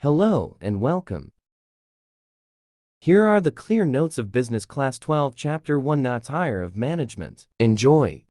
Hello and welcome. Here are the clear notes of Business Class 12 Chapter 1 Not Higher of Management. Enjoy.